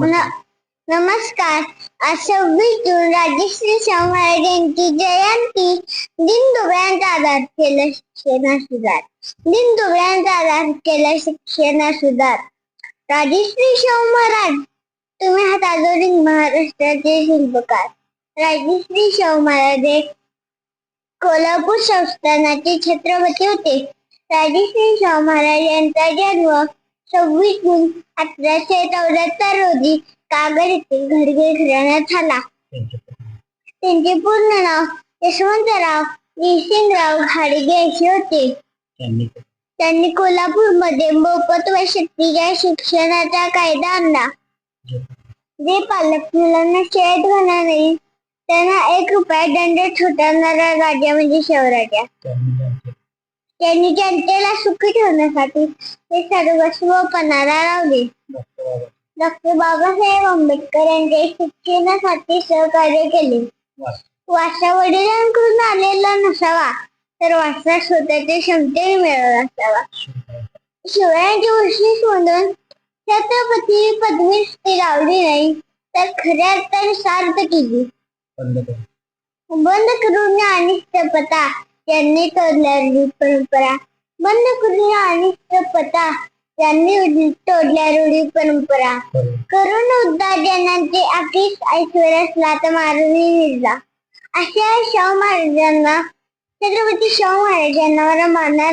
न- नमस्कार. आज 26 जून राजश्री शाहू महाराज यांची जयंती. दीनदुबळ्यांचा आधार केला शिक्षणासुधार. दीनदुबळ्यांचा आधार केला शिक्षणासुधार. राजश्री शाहू महाराज, तुम्ही आहात आधुनिक महाराष्ट्राचे शिल्पकार. राजश्री शाहू महाराज हे कोल्हापूर संस्थानाचे छत्रपती होते. राजश्री शाहू महाराज यांचा जन्म 26 जून 1874 रोजी कागल येथील घडगे घराण्यात झाला. त्यांचे पूर्ण नाव यशवंतराव निसिंगराव घाडगे असे होते. त्यांनी कोल्हापूरमध्ये मोफत व सक्तीच्या शिक्षणाचा कायदा आणला. जे पालक मुलांना शाळेत घालणार नाही त्यांना 1 रुपया दंड ठोठावणारा राजा म्हणजे शिवराजा. त्यांनी जनतेला सुखी ठेवण्यासाठी हे सर्वस्व पणाला लावले. डॉक्टर बाबासाहेब आंबेडकर यांच्या शिक्षणासाठी सहकार्य केले. वारसा वडिलांकडून आलेला नसावा तर वारसा स्वतःच्या क्षमतेने मिळाला असावा. शिवरायांची वैशिष्ट्य म्हणून छत्रपती पदवी लावली नाही तर खऱ्या अर्थाने सार्थ केली. बंद करून अनिष्टपता यांनी तोडल्या रूढी परंपरा. बंद करून अनिष्टपता यांनी तोडल्या रूढी परंपरा. करून उद्धारजनांचे आखीस ऐश्वर्यास लाथ मारून निर्जा. अशा शाहू महाराजांना छत्रपती शाहू महाराजांना मानणार